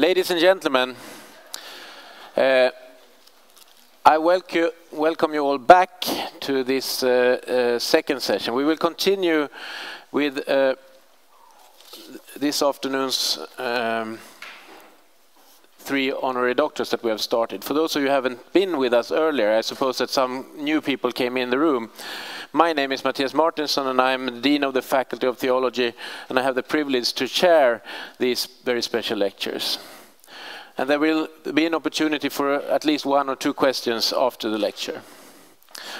Ladies and gentlemen, I welcome you all back to this second session. We will continue with this afternoon's three honorary doctors that we have started. For those of you who haven't been with us earlier, I suppose that some new people came in the room. My name is Mattias Martinsson and I'm the Dean of the Faculty of Theology, and I have the privilege to chair these very special lectures. And there will be an opportunity for at least one or two questions after the lecture.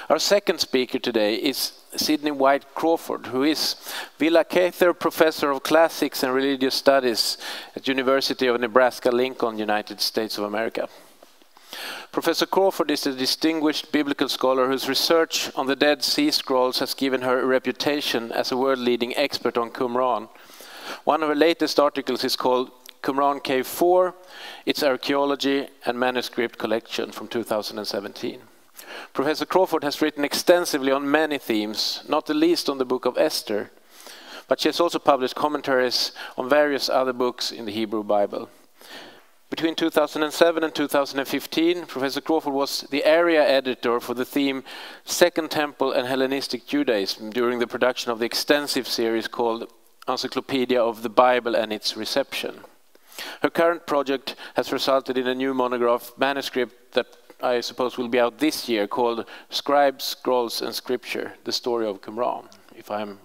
Our second speaker today is Sidnie White Crawford, who is Willa Cather Professor of Classics and Religious Studies at University of Nebraska-Lincoln, United States of America. Professor Crawford is a distinguished biblical scholar whose research on the Dead Sea Scrolls has given her a reputation as a world-leading expert on Qumran. One of her latest articles is called Qumran Cave 4, its Archaeology and Manuscript Collection from 2017. Professor Crawford has written extensively on many themes, not the least on the book of Esther, but she has also published commentaries on various other books in the Hebrew Bible. Between 2007 and 2015, Professor Crawford was the area editor for the theme Second Temple and Hellenistic Judaism during the production of the extensive series called Encyclopedia of the Bible and its Reception. Her current project has resulted in a new monograph manuscript that I suppose will be out this year called Scribes, Scrolls and Scripture, the Story of Qumran, if I'm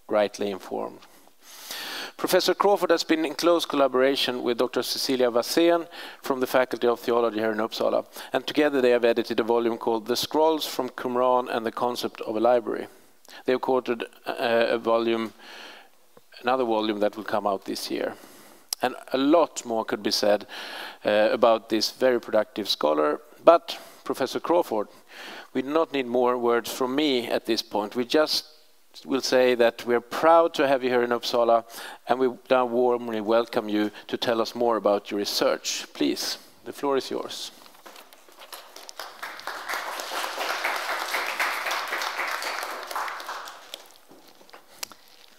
rightly informed. Professor Crawford has been in close collaboration with Dr. Cecilia Wassén from the Faculty of Theology here in Uppsala, and together they have edited a volume called The Scrolls from Qumran and the Concept of a Library. They have quoted another volume that will come out this year. And a lot more could be said about this very productive scholar, but Professor Crawford, we do not need more words from me at this point. We just will say that we're proud to have you here in Uppsala, and we now warmly welcome you to tell us more about your research. Please, the floor is yours.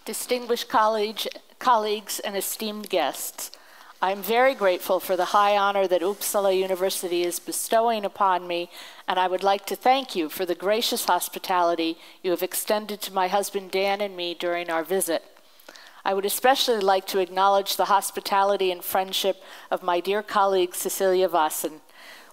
Distinguished colleagues and esteemed guests, I'm very grateful for the high honor that Uppsala University is bestowing upon me, and I would like to thank you for the gracious hospitality you have extended to my husband Dan and me during our visit. I would especially like to acknowledge the hospitality and friendship of my dear colleague Cecilia Wassén,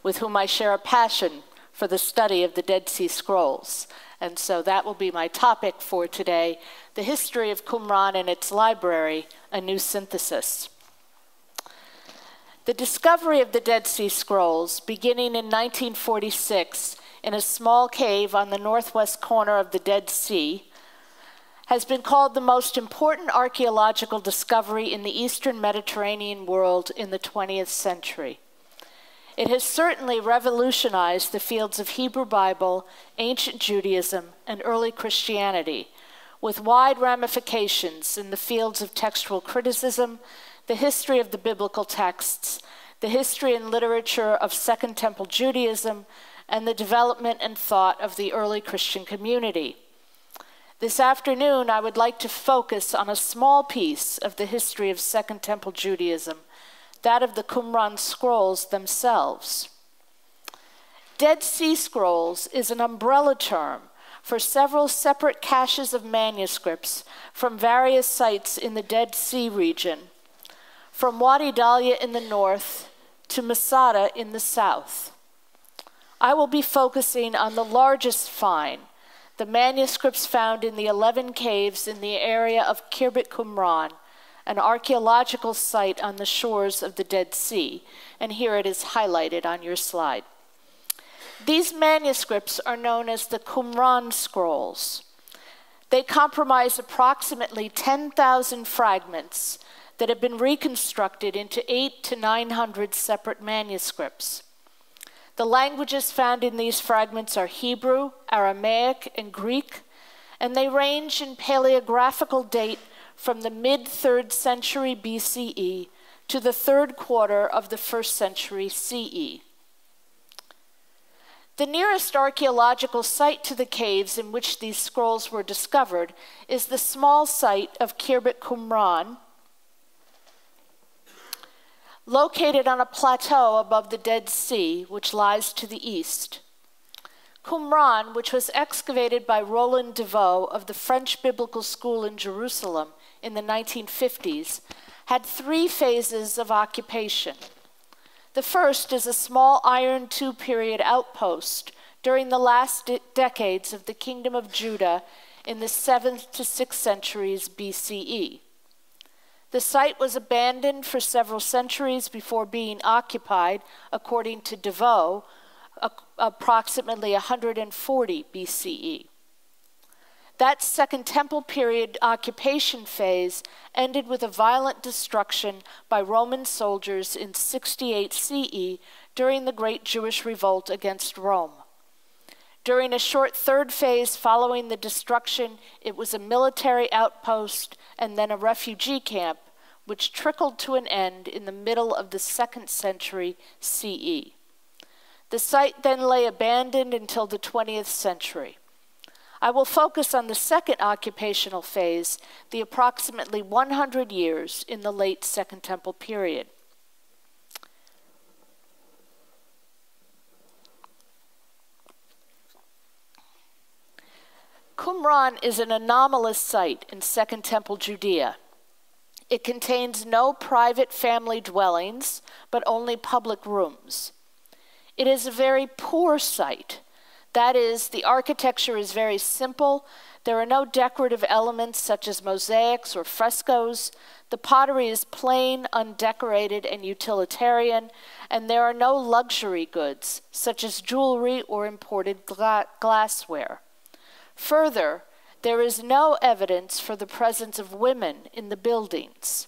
with whom I share a passion for the study of the Dead Sea Scrolls. And so that will be my topic for today, the history of Qumran and its library, a new synthesis. The discovery of the Dead Sea Scrolls, beginning in 1946 in a small cave on the northwest corner of the Dead Sea, has been called the most important archaeological discovery in the Eastern Mediterranean world in the 20th century. It has certainly revolutionized the fields of Hebrew Bible, ancient Judaism, and early Christianity, with wide ramifications in the fields of textual criticism, the history of the biblical texts, the history and literature of Second Temple Judaism, and the development and thought of the early Christian community. This afternoon, I would like to focus on a small piece of the history of Second Temple Judaism, that of the Qumran Scrolls themselves. Dead Sea Scrolls is an umbrella term for several separate caches of manuscripts from various sites in the Dead Sea region, from Wadi Dalia in the north to Masada in the south. I will be focusing on the largest find, the manuscripts found in the 11 caves in the area of Cryptic Qumran, an archaeological site on the shores of the Dead Sea, and here it is highlighted on your slide. These manuscripts are known as the Qumran Scrolls. They comprise approximately 10,000 fragments that have been reconstructed into 800 to 900 separate manuscripts. The languages found in these fragments are Hebrew, Aramaic, and Greek, and they range in paleographical date from the mid-3rd century BCE to the 3rd quarter of the 1st century CE. The nearest archaeological site to the caves in which these scrolls were discovered is the small site of Cryptic Qumran, located on a plateau above the Dead Sea, which lies to the east. Qumran, which was excavated by Roland Deveau of the French Biblical School in Jerusalem in the 1950s, had 3 phases of occupation. The first is a small Iron II period outpost during the last decades of the Kingdom of Judah in the 7th to 6th centuries BCE. The site was abandoned for several centuries before being occupied, according to Deveau, approximately 140 BCE. That Second Temple period occupation phase ended with a violent destruction by Roman soldiers in 68 CE during the Great Jewish Revolt against Rome. During a short third phase following the destruction, it was a military outpost and then a refugee camp, which trickled to an end in the middle of the 2nd century CE. The site then lay abandoned until the 20th century. I will focus on the second occupational phase, the approximately 100 years in the late Second Temple period. Qumran is an anomalous site in Second Temple Judea. It contains no private family dwellings, but only public rooms. It is a very poor site. That is, the architecture is very simple. There are no decorative elements such as mosaics or frescoes. The pottery is plain, undecorated, and utilitarian, and there are no luxury goods such as jewelry or imported glassware. Further, there is no evidence for the presence of women in the buildings.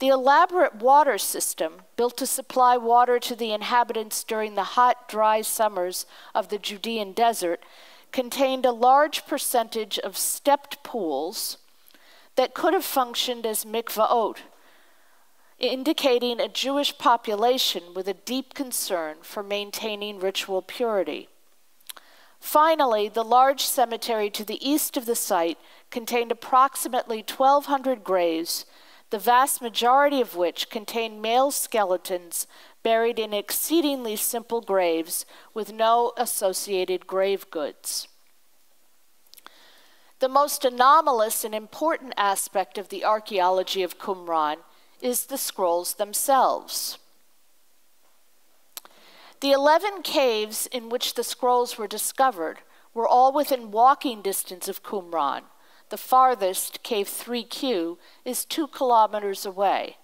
The elaborate water system, built to supply water to the inhabitants during the hot, dry summers of the Judean desert, contained a large percentage of stepped pools that could have functioned as mikvaot, indicating a Jewish population with a deep concern for maintaining ritual purity. Finally, the large cemetery to the east of the site contained approximately 1,200 graves, the vast majority of which contained male skeletons buried in exceedingly simple graves with no associated grave goods. The most anomalous and important aspect of the archaeology of Qumran is the scrolls themselves. The 11 caves in which the scrolls were discovered were all within walking distance of Qumran. The farthest, cave 3Q, is 2 kilometers away,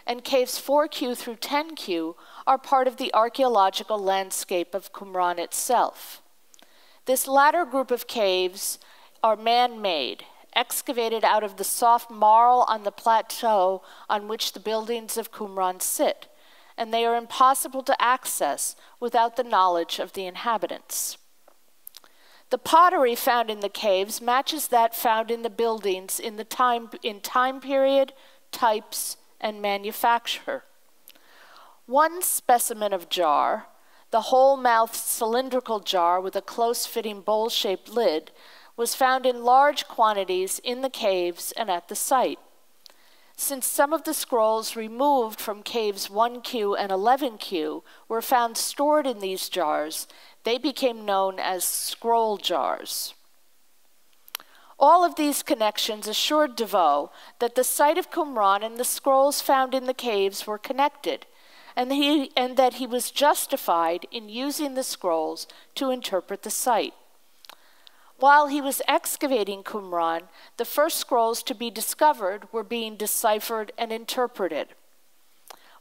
and caves 4Q through 10Q are part of the archaeological landscape of Qumran itself. This latter group of caves are man-made, excavated out of the soft marl on the plateau on which the buildings of Qumran sit, and they are impossible to access without the knowledge of the inhabitants. The pottery found in the caves matches that found in the buildings in time period, types, and manufacture. One specimen of jar, the whole-mouthed cylindrical jar with a close-fitting bowl-shaped lid, was found in large quantities in the caves and at the site. Since some of the scrolls removed from caves 1Q and 11Q were found stored in these jars, they became known as scroll jars. All of these connections assured Deveau that the site of Qumran and the scrolls found in the caves were connected, and that he was justified in using the scrolls to interpret the site. While he was excavating Qumran, the first scrolls to be discovered were being deciphered and interpreted.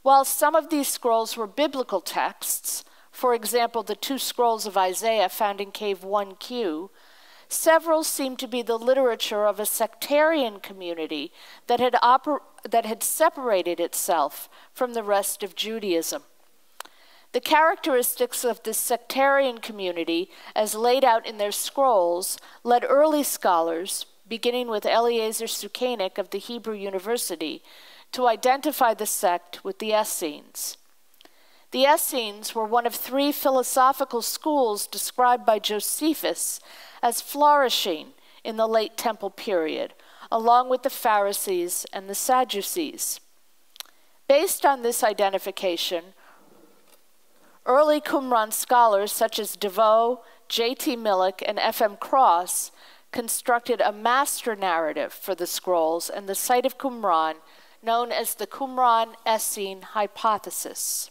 While some of these scrolls were biblical texts, for example, the 2 scrolls of Isaiah found in cave 1Q, several seem to be the literature of a sectarian community that had separated itself from the rest of Judaism. The characteristics of this sectarian community, as laid out in their scrolls, led early scholars, beginning with Eliezer Sukenik of the Hebrew University, to identify the sect with the Essenes. The Essenes were one of 3 philosophical schools described by Josephus as flourishing in the late Temple period, along with the Pharisees and the Sadducees. Based on this identification, early Qumran scholars such as DeVoe, J.T. Millick, and F.M. Cross constructed a master narrative for the scrolls and the site of Qumran known as the Qumran-Essene hypothesis.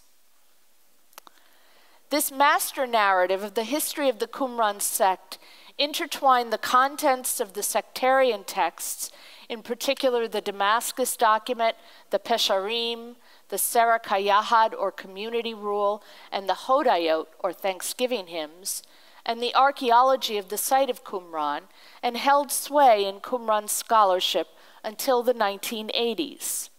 This master narrative of the history of the Qumran sect intertwined the contents of the sectarian texts, in particular the Damascus document, the Pesharim, the Serach HaYahad, or community rule, and the Hodayot, or thanksgiving hymns, and the archaeology of the site of Qumran, and held sway in Qumran scholarship until the 1980s.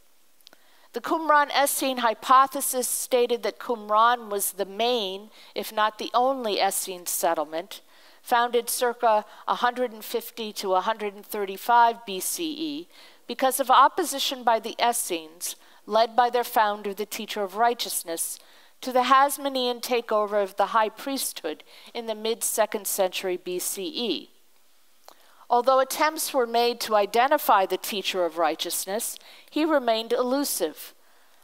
The Qumran-Essene hypothesis stated that Qumran was the main, if not the only, Essene settlement, founded circa 150 to 135 BCE, because of opposition by the Essenes, led by their founder, the Teacher of Righteousness, to the Hasmonean takeover of the high priesthood in the mid-2nd century BCE. Although attempts were made to identify the Teacher of Righteousness, he remained elusive.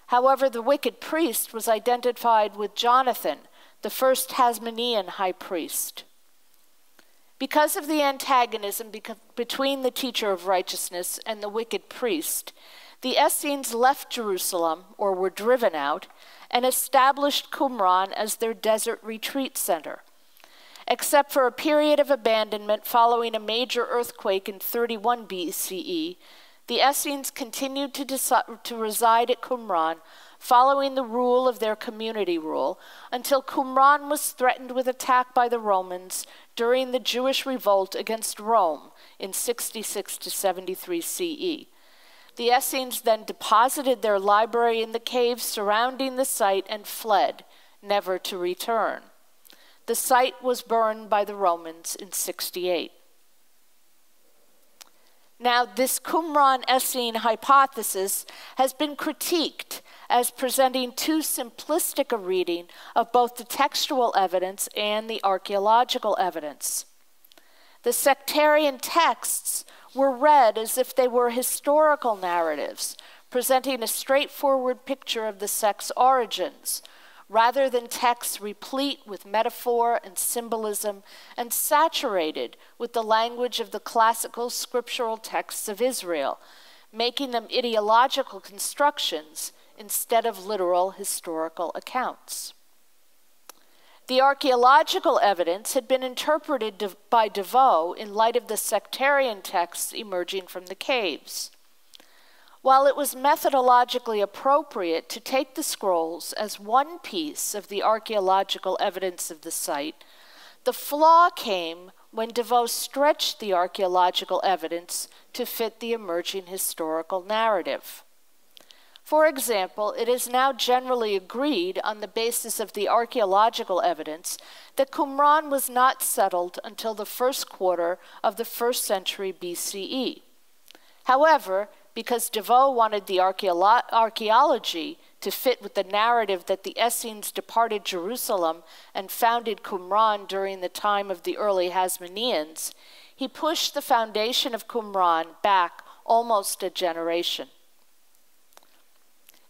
However, the wicked priest was identified with Jonathan, the first Hasmonean high priest. Because of the antagonism between the Teacher of Righteousness and the wicked priest, the Essenes left Jerusalem, or were driven out, and established Qumran as their desert retreat center. Except for a period of abandonment following a major earthquake in 31 BCE, the Essenes continued to reside at Qumran, following the rule of their community rule, until Qumran was threatened with attack by the Romans during the Jewish revolt against Rome in 66 to 73 CE. The Essenes then deposited their library in the caves surrounding the site and fled, never to return. The site was burned by the Romans in 68. Now, this Qumran-Essene hypothesis has been critiqued as presenting too simplistic a reading of both the textual evidence and the archaeological evidence. The sectarian texts were read as if they were historical narratives, presenting a straightforward picture of the sect's origins, rather than texts replete with metaphor and symbolism and saturated with the language of the classical scriptural texts of Israel, making them ideological constructions instead of literal historical accounts. The archaeological evidence had been interpreted by DeVoe in light of the sectarian texts emerging from the caves. While it was methodologically appropriate to take the scrolls as one piece of the archaeological evidence of the site, the flaw came when DeVoe stretched the archaeological evidence to fit the emerging historical narrative. For example, it is now generally agreed on the basis of the archaeological evidence that Qumran was not settled until the first quarter of the 1st century BCE. However, because DeVoe wanted the archaeology to fit with the narrative that the Essenes departed Jerusalem and founded Qumran during the time of the early Hasmoneans, he pushed the foundation of Qumran back almost a generation.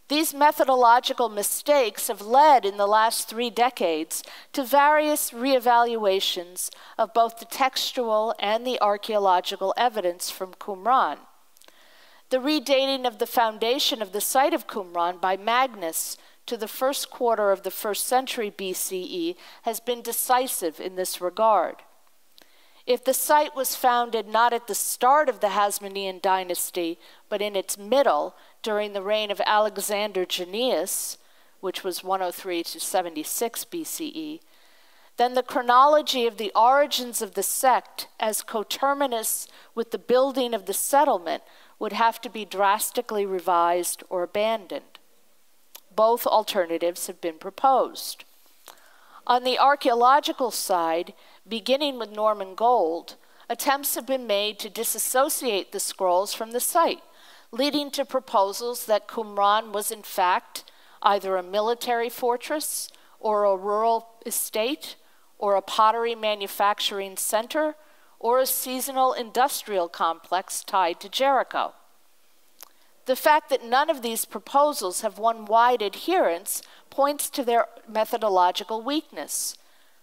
These methodological mistakes have led in the last 3 decades to various reevaluations of both the textual and the archaeological evidence from Qumran. The redating of the foundation of the site of Qumran by Magnus to the first quarter of the 1st century BCE has been decisive in this regard. If the site was founded not at the start of the Hasmonean dynasty, but in its middle during the reign of Alexander Jannaeus, which was 103 to 76 BCE, then the chronology of the origins of the sect as coterminous with the building of the settlement would have to be drastically revised or abandoned. Both alternatives have been proposed. On the archaeological side, beginning with Norman Gold, attempts have been made to disassociate the scrolls from the site, leading to proposals that Qumran was in fact either a military fortress or a rural estate or a pottery manufacturing center or a seasonal industrial complex tied to Jericho. The fact that none of these proposals have won wide adherence points to their methodological weakness.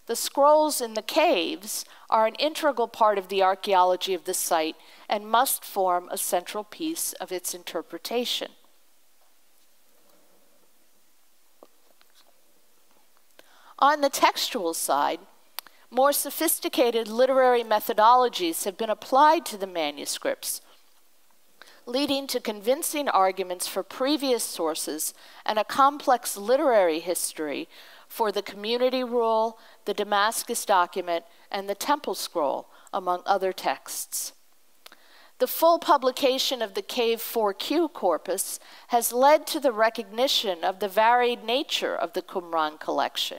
The scrolls in the caves are an integral part of the archaeology of the site and must form a central piece of its interpretation. On the textual side, more sophisticated literary methodologies have been applied to the manuscripts, leading to convincing arguments for previous sources and a complex literary history for the community rule, the Damascus document, and the temple scroll, among other texts. The full publication of the Cave 4Q corpus has led to the recognition of the varied nature of the Qumran collection.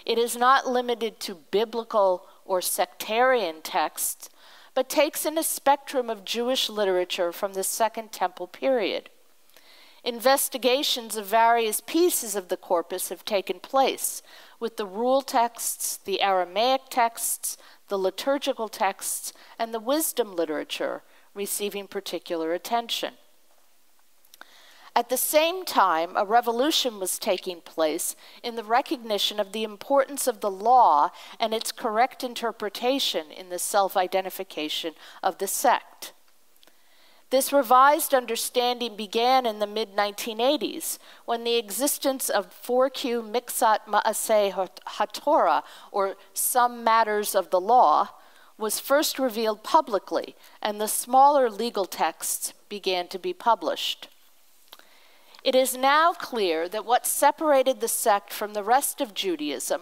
It is not limited to biblical or sectarian texts, but takes in a spectrum of Jewish literature from the Second Temple period. Investigations of various pieces of the corpus have taken place, with the rule texts, the Aramaic texts, the liturgical texts, and the wisdom literature receiving particular attention. At the same time, a revolution was taking place in the recognition of the importance of the law and its correct interpretation in the self-identification of the sect. This revised understanding began in the mid-1980s, when the existence of 4Q Miksat Ma'aseh HaTorah, or some matters of the law, was first revealed publicly, and the smaller legal texts began to be published. It is now clear that what separated the sect from the rest of Judaism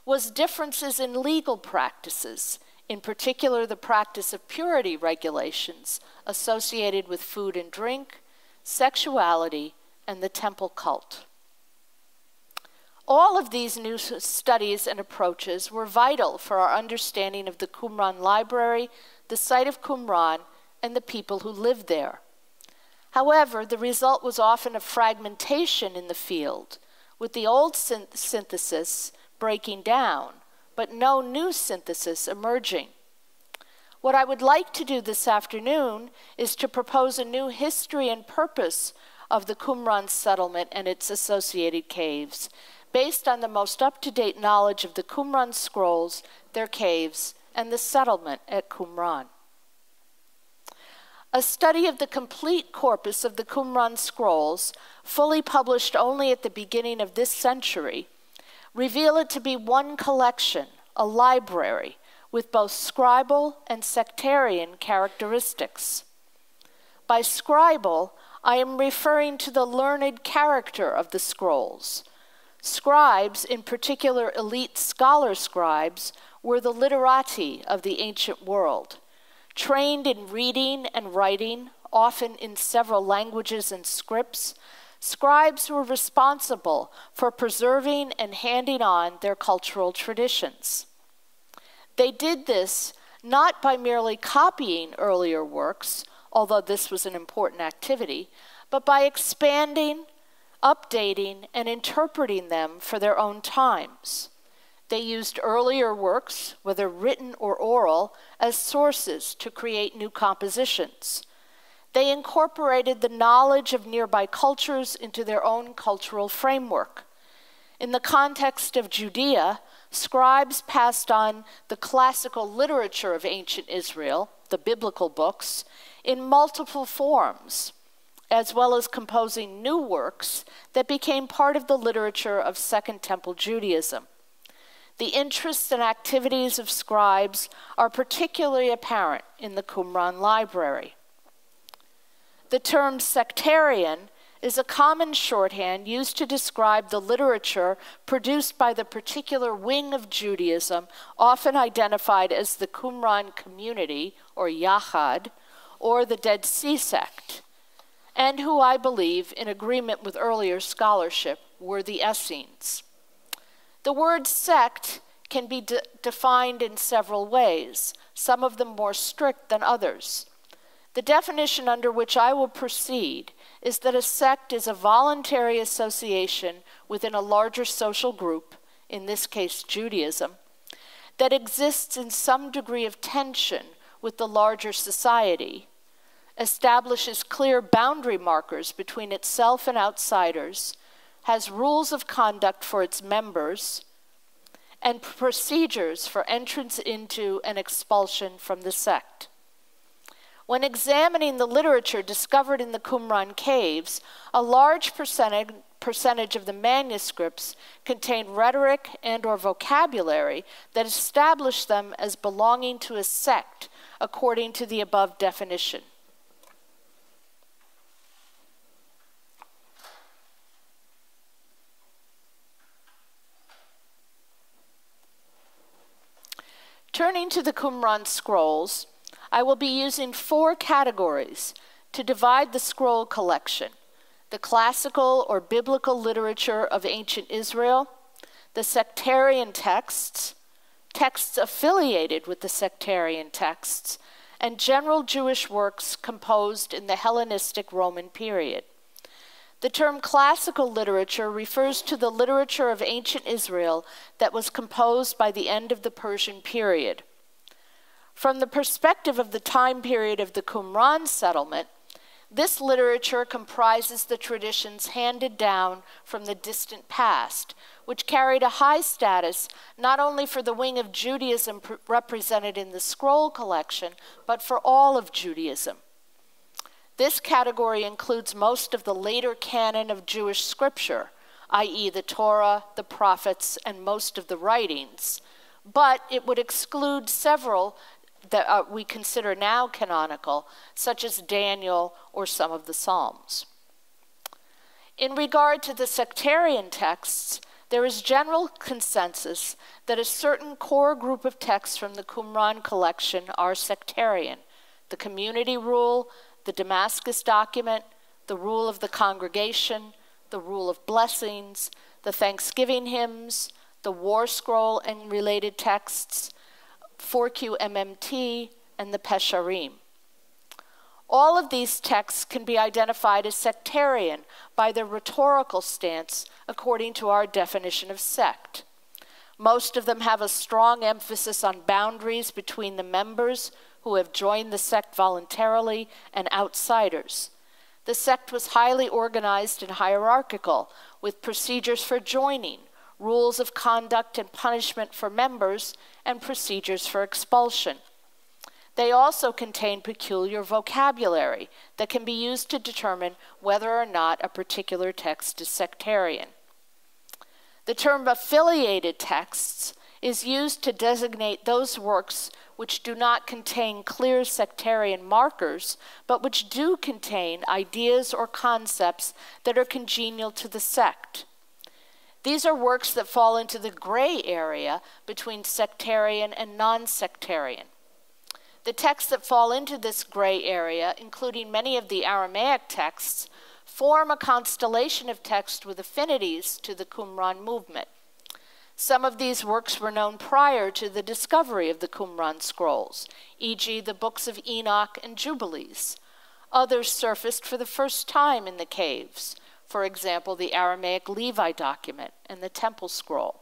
was differences in legal practices, in particular the practice of purity regulations associated with food and drink, sexuality, and the temple cult. All of these new studies and approaches were vital for our understanding of the Qumran library, the site of Qumran, and the people who lived there. However, the result was often a fragmentation in the field, with the old synthesis breaking down, but no new synthesis emerging. What I would like to do this afternoon is to propose a new history and purpose of the Qumran settlement and its associated caves, based on the most up-to-date knowledge of the Qumran Scrolls, their caves, and the settlement at Qumran. A study of the complete corpus of the Qumran Scrolls, fully published only at the beginning of this century, reveal it to be one collection, a library, with both scribal and sectarian characteristics. By scribal, I am referring to the learned character of the scrolls. Scribes, in particular elite scholar scribes, were the literati of the ancient world. Trained in reading and writing, often in several languages and scripts, scribes were responsible for preserving and handing on their cultural traditions. They did this not by merely copying earlier works, although this was an important activity, but by expanding, updating, and interpreting them for their own times. They used earlier works, whether written or oral, as sources to create new compositions. They incorporated the knowledge of nearby cultures into their own cultural framework. In the context of Judea, scribes passed on the classical literature of ancient Israel, the biblical books, in multiple forms, as well as composing new works that became part of the literature of Second Temple Judaism. The interests and activities of scribes are particularly apparent in the Qumran library. The term sectarian is a common shorthand used to describe the literature produced by the particular wing of Judaism, often identified as the Qumran community, or Yachad, or the Dead Sea sect, and who I believe, in agreement with earlier scholarship, were the Essenes. The word sect can be defined in several ways, some of them more strict than others. The definition under which I will proceed is that a sect is a voluntary association within a larger social group, in this case Judaism, that exists in some degree of tension with the larger society, establishes clear boundary markers between itself and outsiders, has rules of conduct for its members, and procedures for entrance into and expulsion from the sect. When examining the literature discovered in the Qumran caves, a large percentage of the manuscripts contain rhetoric and/or vocabulary that establish them as belonging to a sect according to the above definition. Turning to the Qumran Scrolls, I will be using 4 categories to divide the scroll collection: the classical or biblical literature of ancient Israel, the sectarian texts, texts affiliated with the sectarian texts, and general Jewish works composed in the Hellenistic Roman period. The term classical literature refers to the literature of ancient Israel that was composed by the end of the Persian period. From the perspective of the time period of the Qumran settlement, this literature comprises the traditions handed down from the distant past, which carried a high status not only for the wing of Judaism represented in the scroll collection, but for all of Judaism. This category includes most of the later canon of Jewish scripture, i.e. the Torah, the prophets, and most of the writings, but it would exclude several that we consider now canonical, such as Daniel or some of the Psalms. In regard to the sectarian texts, there is general consensus that a certain core group of texts from the Qumran collection are sectarian: the community rule, the Damascus document, the rule of the congregation, the rule of blessings, the Thanksgiving hymns, the war scroll and related texts, 4QMMT, and the Pesharim. All of these texts can be identified as sectarian by their rhetorical stance according to our definition of sect. Most of them have a strong emphasis on boundaries between the members who have joined the sect voluntarily and outsiders. The sect was highly organized and hierarchical, with procedures for joining, rules of conduct and punishment for members, and procedures for expulsion. They also contain peculiar vocabulary that can be used to determine whether or not a particular text is sectarian. The term affiliated texts is used to designate those works which do not contain clear sectarian markers, but which do contain ideas or concepts that are congenial to the sect. These are works that fall into the gray area between sectarian and non-sectarian. The texts that fall into this gray area, including many of the Aramaic texts, form a constellation of texts with affinities to the Qumran movement. Some of these works were known prior to the discovery of the Qumran Scrolls, e.g. the books of Enoch and Jubilees. Others surfaced for the first time in the caves, for example, the Aramaic Levi document and the Temple Scroll.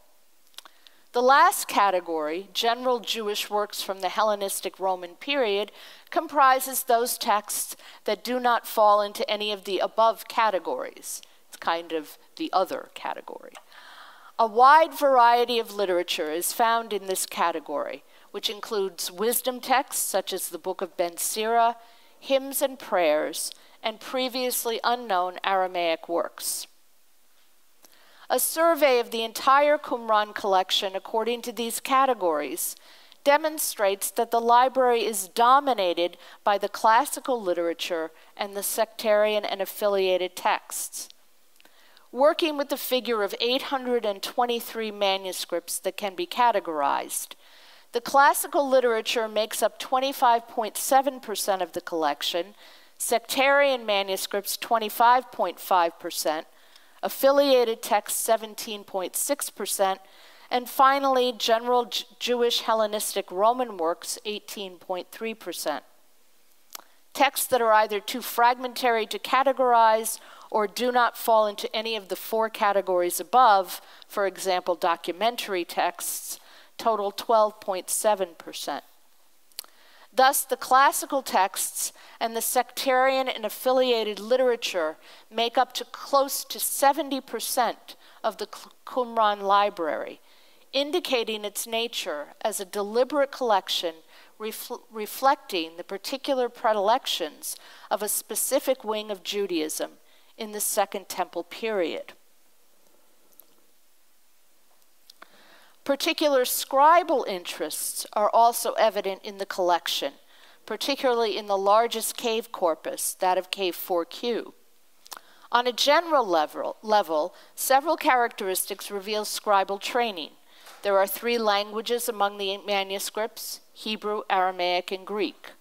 The last category, general Jewish works from the Hellenistic Roman period, comprises those texts that do not fall into any of the above categories. It's kind of the other category. A wide variety of literature is found in this category, which includes wisdom texts such as the Book of Ben Sira, hymns and prayers, and previously unknown Aramaic works. A survey of the entire Qumran collection according to these categories demonstrates that the library is dominated by the classical literature and the sectarian and affiliated texts. Working with the figure of 823 manuscripts that can be categorized, the classical literature makes up 25.7% of the collection, sectarian manuscripts 25.5%, affiliated texts 17.6%, and finally general Jewish Hellenistic Roman works 18.3%. Texts that are either too fragmentary to categorize or do not fall into any of the 4 categories above, for example, documentary texts, total 12.7%. Thus, the classical texts and the sectarian and affiliated literature make up to close to 70% of the Qumran library, indicating its nature as a deliberate collection reflecting the particular predilections of a specific wing of Judaism in the Second Temple period. Particular scribal interests are also evident in the collection, particularly in the largest cave corpus, that of Cave 4Q. On a general level, several characteristics reveal scribal training. There are 3 languages among the manuscripts: Hebrew, Aramaic, and Greek.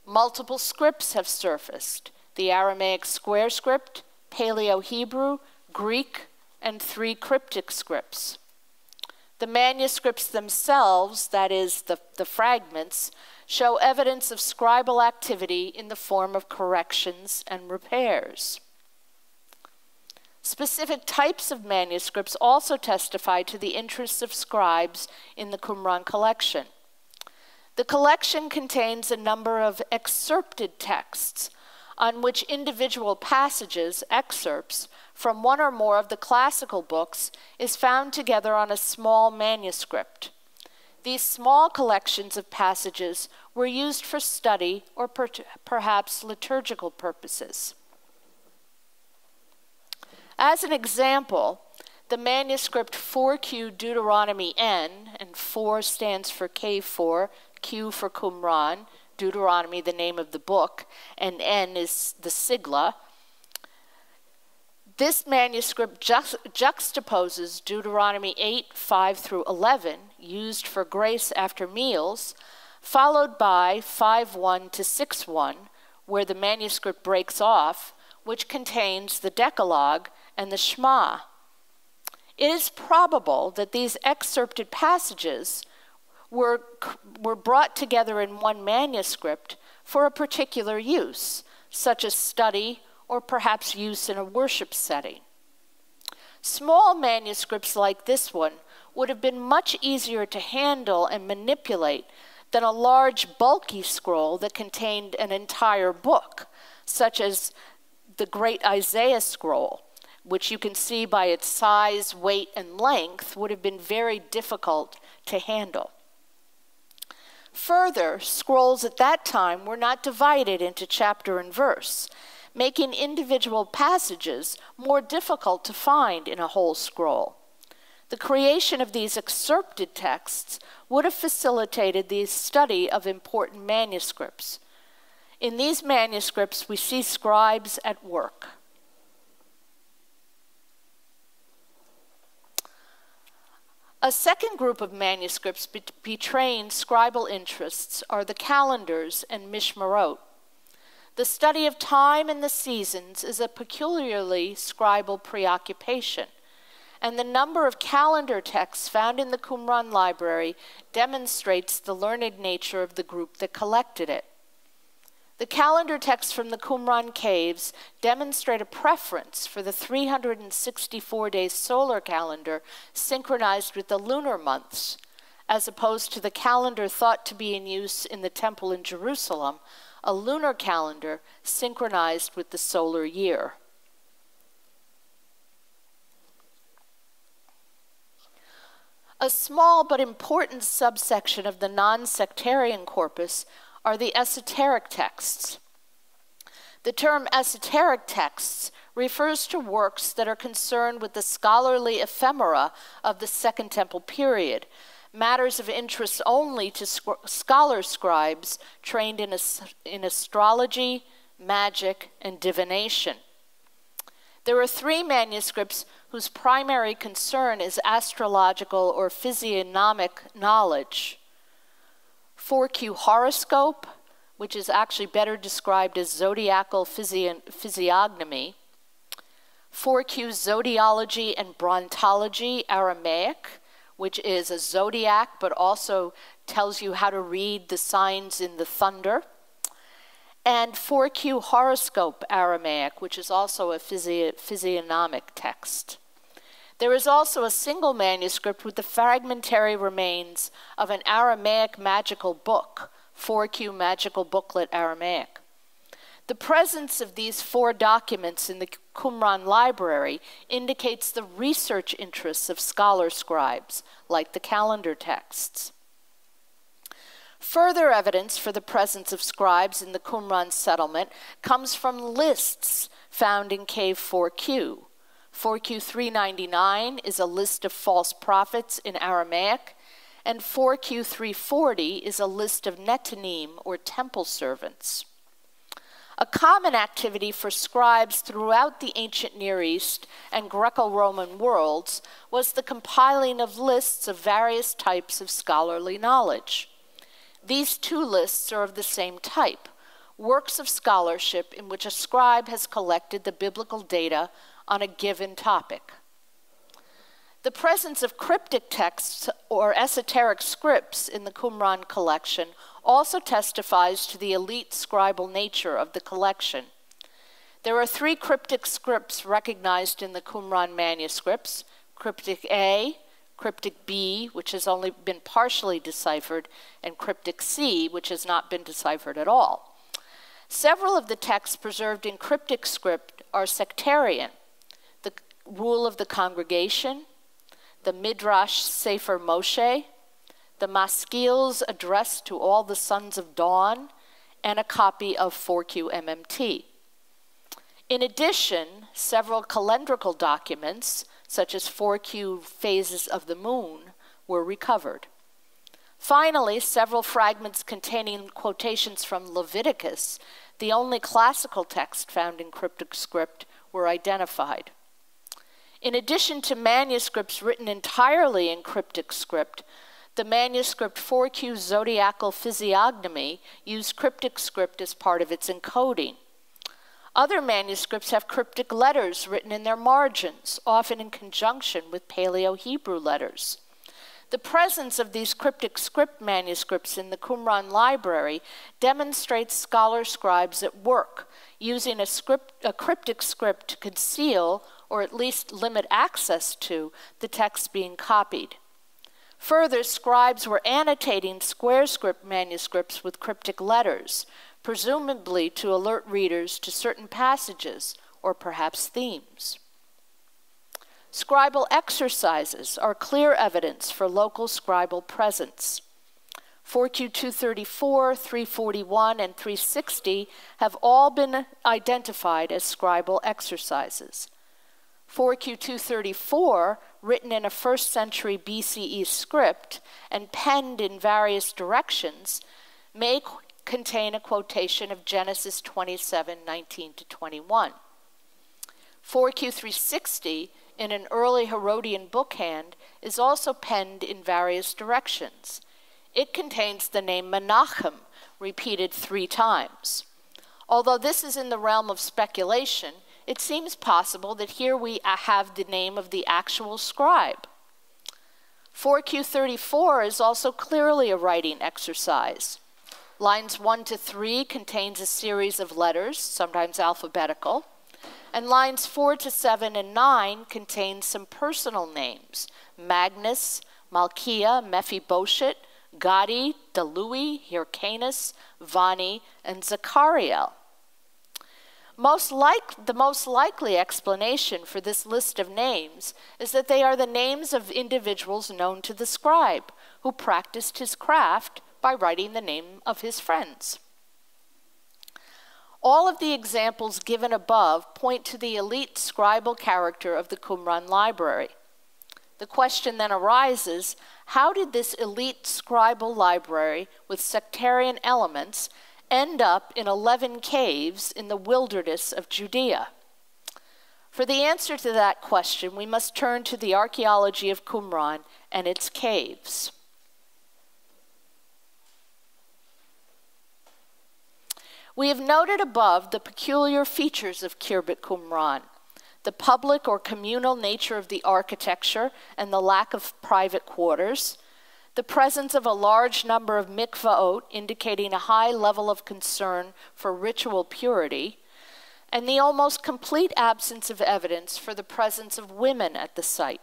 Multiple scripts have surfaced: the Aramaic square script, Paleo-Hebrew, Greek, and 3 cryptic scripts. The manuscripts themselves, that is, the fragments, show evidence of scribal activity in the form of corrections and repairs. Specific types of manuscripts also testify to the interests of scribes in the Qumran collection. The collection contains a number of excerpted texts on which individual passages, excerpts, from one or more of the classical books is found together on a small manuscript. These small collections of passages were used for study or perhaps liturgical purposes. As an example, the manuscript 4Q Deuteronomy N, and 4 stands for K4, Q for Qumran, Deuteronomy the name of the book, and N is the sigla. This manuscript juxtaposes Deuteronomy 8, 5 through 11, used for grace after meals, followed by 5:1 to 6:1, where the manuscript breaks off, which contains the Decalogue and the Shema. It is probable that these excerpted passages were brought together in one manuscript for a particular use, such as study or perhaps use in a worship setting. Small manuscripts like this one would have been much easier to handle and manipulate than a large, bulky scroll that contained an entire book, such as the Great Isaiah Scroll, which you can see by its size, weight, and length would have been very difficult to handle. Further, scrolls at that time were not divided into chapter and verse, making individual passages more difficult to find in a whole scroll. The creation of these excerpted texts would have facilitated the study of important manuscripts. In these manuscripts, we see scribes at work. A second group of manuscripts betraying scribal interests are the calendars and mishmarot. The study of time and the seasons is a peculiarly scribal preoccupation, and the number of calendar texts found in the Qumran library demonstrates the learned nature of the group that collected it. The calendar texts from the Qumran caves demonstrate a preference for the 364-day solar calendar synchronized with the lunar months, as opposed to the calendar thought to be in use in the temple in Jerusalem, a lunar calendar synchronized with the solar year. A small but important subsection of the non-sectarian corpus are the esoteric texts. The term esoteric texts refers to works that are concerned with the scholarly ephemera of the Second Temple period, matters of interest only to scholar scribes trained in astrology, magic, and divination. There are 3 manuscripts whose primary concern is astrological or physiognomic knowledge. 4Q horoscope, which is actually better described as zodiacal physiognomy. 4Q zodiology and brontology, Aramaic, which is a zodiac but also tells you how to read the signs in the thunder. And 4Q horoscope, Aramaic, which is also a physiognomic text. There is also a single manuscript with the fragmentary remains of an Aramaic magical book, 4Q Magical Booklet Aramaic. The presence of these 4 documents in the Qumran library indicates the research interests of scholar scribes, like the calendar texts. Further evidence for the presence of scribes in the Qumran settlement comes from lists found in Cave 4Q. 4Q 399 is a list of false prophets in Aramaic, and 4Q 340 is a list of netanim, or temple servants. A common activity for scribes throughout the ancient Near East and Greco-Roman worlds was the compiling of lists of various types of scholarly knowledge. These 2 lists are of the same type, works of scholarship in which a scribe has collected the biblical data on a given topic. The presence of cryptic texts or esoteric scripts in the Qumran collection also testifies to the elite scribal nature of the collection. There are 3 cryptic scripts recognized in the Qumran manuscripts: Cryptic A, Cryptic B, which has only been partially deciphered, and Cryptic C, which has not been deciphered at all. Several of the texts preserved in cryptic script are sectarian: the Rule of the Congregation, the Midrash Sefer Moshe, the Maskil's Address to All the Sons of Dawn, and a copy of 4Q MMT. In addition, several calendrical documents, such as 4Q Phases of the Moon, were recovered. Finally, several fragments containing quotations from Leviticus, the only classical text found in cryptic script, were identified. In addition to manuscripts written entirely in cryptic script, the manuscript 4Q Zodiacal Physiognomy used cryptic script as part of its encoding. Other manuscripts have cryptic letters written in their margins, often in conjunction with Paleo-Hebrew letters. The presence of these cryptic script manuscripts in the Qumran library demonstrates scholar scribes at work, using a cryptic script to conceal or at least limit access to the text being copied. Further, scribes were annotating square script manuscripts with cryptic letters, presumably to alert readers to certain passages or perhaps themes. Scribal exercises are clear evidence for local scribal presence. 4Q 234, 341, and 360 have all been identified as scribal exercises. 4Q 234, written in a 1st century BCE script and penned in various directions, may contain a quotation of Genesis 27:19-21. 4Q 360, in an early Herodian bookhand, is also penned in various directions. It contains the name Menachem, repeated 3 times. Although this is in the realm of speculation, it seems possible that here we have the name of the actual scribe. 4Q 34 is also clearly a writing exercise. Lines 1 to 3 contains a series of letters, sometimes alphabetical, and lines 4 to 7 and 9 contain some personal names: Magnus, Malkia, Mephibosheth, Gadi, Dalui, Hyrcanus, Vani, and Zachariel. The most likely explanation for this list of names is that they are the names of individuals known to the scribe, who practiced his craft by writing the name of his friends. All of the examples given above point to the elite scribal character of the Qumran library. The question then arises, how did this elite scribal library with sectarian elements end up in 11 caves in the wilderness of Judea? For the answer to that question, we must turn to the archaeology of Qumran and its caves. We have noted above the peculiar features of Khirbet Qumran: the public or communal nature of the architecture and the lack of private quarters, the presence of a large number of mikvaot, indicating a high level of concern for ritual purity, and the almost complete absence of evidence for the presence of women at the site.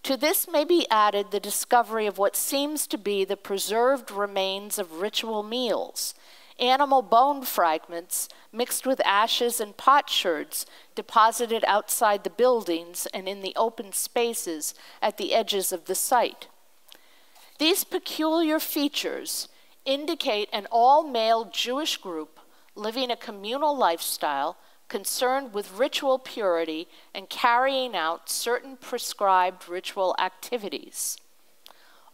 To this may be added the discovery of what seems to be the preserved remains of ritual meals, animal bone fragments mixed with ashes and potsherds deposited outside the buildings and in the open spaces at the edges of the site. These peculiar features indicate an all-male Jewish group living a communal lifestyle concerned with ritual purity and carrying out certain prescribed ritual activities.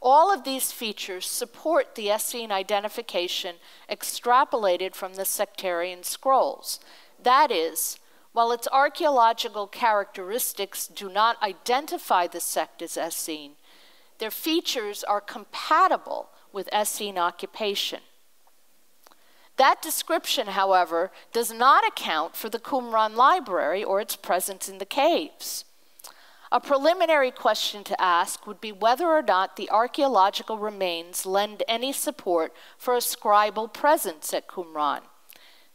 All of these features support the Essene identification extrapolated from the Sectarian Scrolls. That is, while its archaeological characteristics do not identify the sect as Essene, their features are compatible with Essene occupation. That description, however, does not account for the Qumran library or its presence in the caves. A preliminary question to ask would be whether or not the archaeological remains lend any support for a scribal presence at Qumran.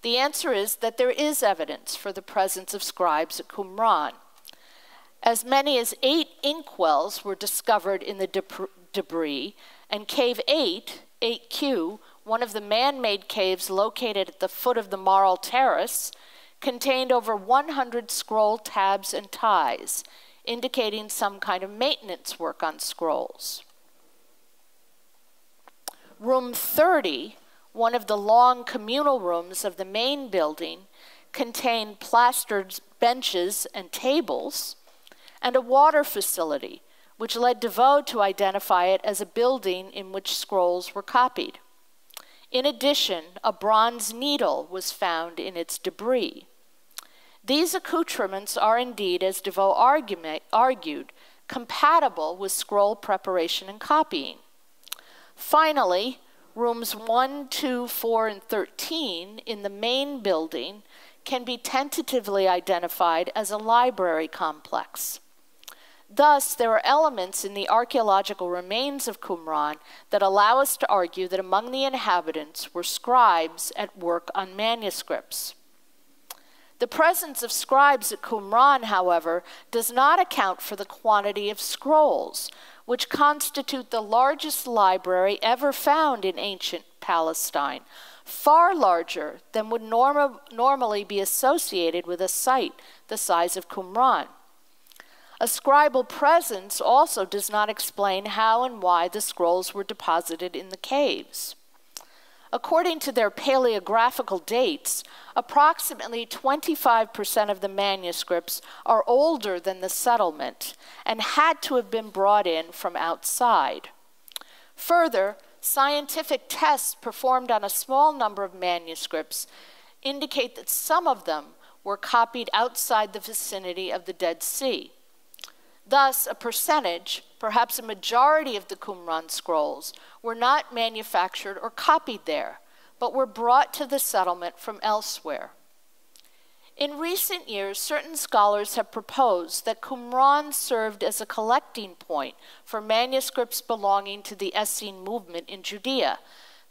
The answer is that there is evidence for the presence of scribes at Qumran. As many as 8 inkwells were discovered in the debris, and Cave 8, 8Q, one of the man-made caves located at the foot of the Marl Terrace, contained over 100 scroll tabs and ties, indicating some kind of maintenance work on scrolls. Room 30, one of the long communal rooms of the main building, contained plastered benches and tables, and a water facility, which led DeVoe to identify it as a building in which scrolls were copied. In addition, a bronze needle was found in its debris. These accoutrements are indeed, as DeVoe argued, compatible with scroll preparation and copying. Finally, rooms 1, 2, 4, and 13 in the main building can be tentatively identified as a library complex. Thus, there are elements in the archaeological remains of Qumran that allow us to argue that among the inhabitants were scribes at work on manuscripts. The presence of scribes at Qumran, however, does not account for the quantity of scrolls, which constitute the largest library ever found in ancient Palestine, far larger than would normally be associated with a site the size of Qumran. A scribal presence also does not explain how and why the scrolls were deposited in the caves. According to their paleographical dates, approximately 25% of the manuscripts are older than the settlement and had to have been brought in from outside. Further, scientific tests performed on a small number of manuscripts indicate that some of them were copied outside the vicinity of the Dead Sea. Thus, a percentage, perhaps a majority of the Qumran scrolls were not manufactured or copied there, but were brought to the settlement from elsewhere. In recent years, certain scholars have proposed that Qumran served as a collecting point for manuscripts belonging to the Essene movement in Judea,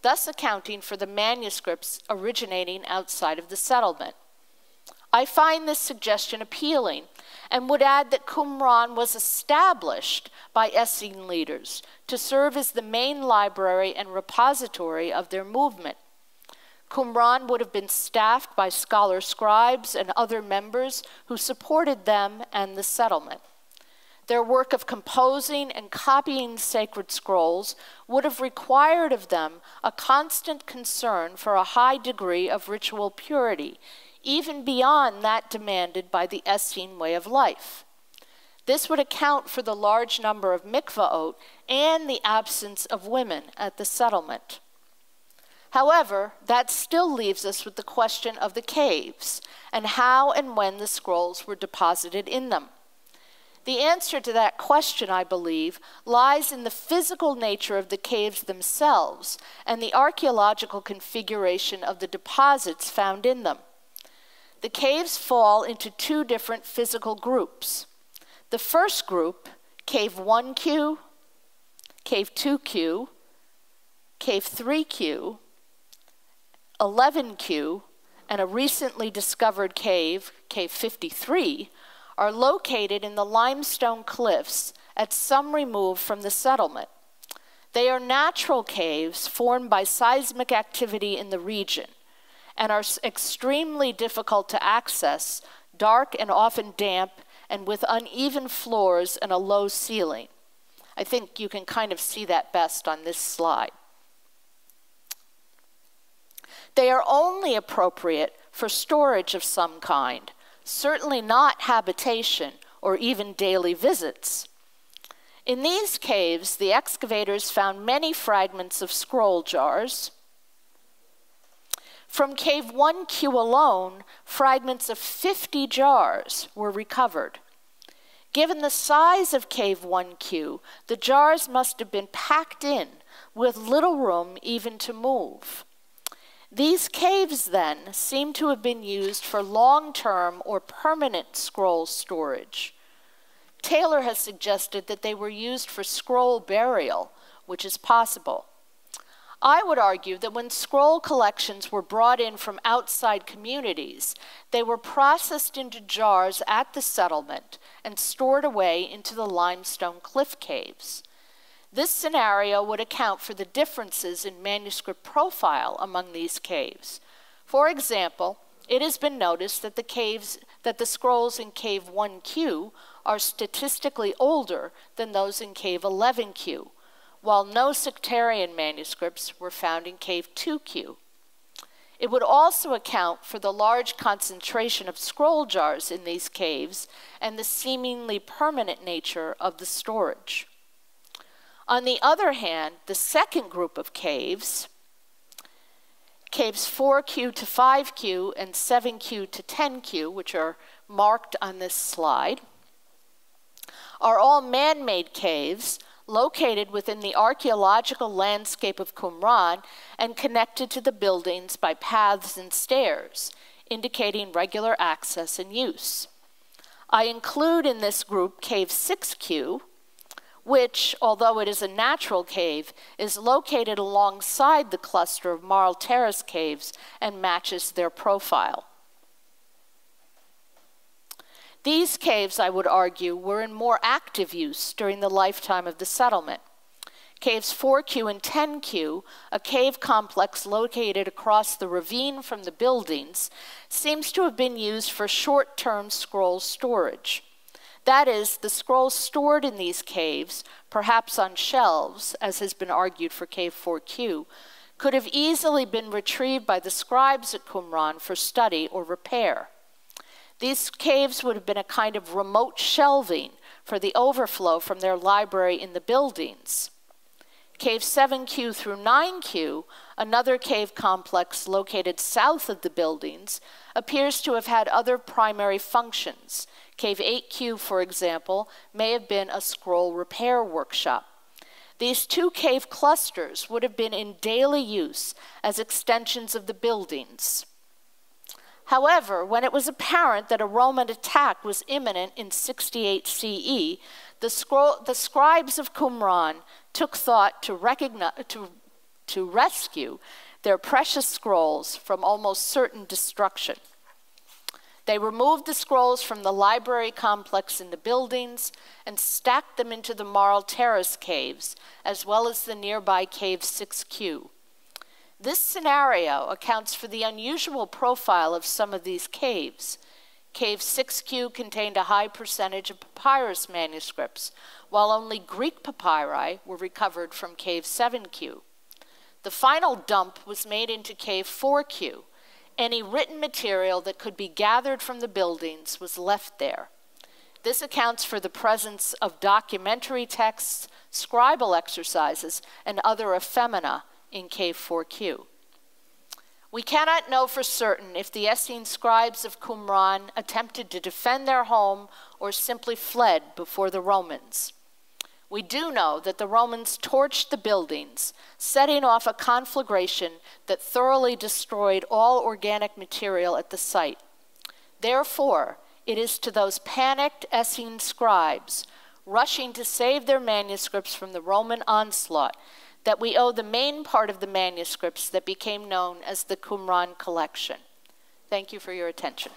thus accounting for the manuscripts originating outside of the settlement. I find this suggestion appealing and would add that Qumran was established by Essene leaders to serve as the main library and repository of their movement. Qumran would have been staffed by scholar scribes and other members who supported them and the settlement. Their work of composing and copying sacred scrolls would have required of them a constant concern for a high degree of ritual purity, even beyond that demanded by the Essene way of life. This would account for the large number of mikvaot and the absence of women at the settlement. However, that still leaves us with the question of the caves and how and when the scrolls were deposited in them. The answer to that question, I believe, lies in the physical nature of the caves themselves and the archaeological configuration of the deposits found in them. The caves fall into 2 different physical groups. The first group, Cave 1Q, Cave 2Q, Cave 3Q, 11Q, and a recently discovered cave, Cave 53, are located in the limestone cliffs at some remove from the settlement. They are natural caves formed by seismic activity in the region and are extremely difficult to access, dark and often damp, and with uneven floors and a low ceiling. I think you can kind of see that best on this slide. They are only appropriate for storage of some kind, certainly not habitation or even daily visits. In these caves, the excavators found many fragments of scroll jars. From Cave 1Q alone, fragments of 50 jars were recovered. Given the size of Cave 1Q, the jars must have been packed in with little room even to move. These caves, then, seem to have been used for long-term or permanent scroll storage. Taylor has suggested that they were used for scroll burial, which is possible. I would argue that when scroll collections were brought in from outside communities, they were processed into jars at the settlement and stored away into the limestone cliff caves. This scenario would account for the differences in manuscript profile among these caves. For example, it has been noticed that the scrolls in Cave 1Q are statistically older than those in Cave 11Q, while no sectarian manuscripts were found in Cave 2Q. It would also account for the large concentration of scroll jars in these caves and the seemingly permanent nature of the storage. On the other hand, the second group of caves, Caves 4Q to 5Q and 7Q to 10Q, which are marked on this slide, are all man-made caves located within the archaeological landscape of Qumran and connected to the buildings by paths and stairs, indicating regular access and use. I include in this group Cave 6Q, which, although it is a natural cave, is located alongside the cluster of marl terrace caves and matches their profile. These caves, I would argue, were in more active use during the lifetime of the settlement. Caves 4Q and 10Q, a cave complex located across the ravine from the buildings, seems to have been used for short-term scroll storage. That is, the scrolls stored in these caves, perhaps on shelves, as has been argued for Cave 4Q, could have easily been retrieved by the scribes at Qumran for study or repair. These caves would have been a kind of remote shelving for the overflow from their library in the buildings. Cave 7Q through 9Q, another cave complex located south of the buildings, appears to have had other primary functions. Cave 8Q, for example, may have been a scroll repair workshop. These two cave clusters would have been in daily use as extensions of the buildings. However, when it was apparent that a Roman attack was imminent in 68 CE, the scribes of Qumran took thought to rescue their precious scrolls from almost certain destruction. They removed the scrolls from the library complex in the buildings and stacked them into the marl terrace caves, as well as the nearby Cave 6Q. This scenario accounts for the unusual profile of some of these caves. Cave 6Q contained a high percentage of papyrus manuscripts, while only Greek papyri were recovered from Cave 7Q. The final dump was made into Cave 4Q. Any written material that could be gathered from the buildings was left there. This accounts for the presence of documentary texts, scribal exercises, and other ephemera in Cave 4Q. We cannot know for certain if the Essene scribes of Qumran attempted to defend their home or simply fled before the Romans. We do know that the Romans torched the buildings, setting off a conflagration that thoroughly destroyed all organic material at the site. Therefore, it is to those panicked Essene scribes, rushing to save their manuscripts from the Roman onslaught, that we owe the main part of the manuscripts that became known as the Qumran Collection. Thank you for your attention.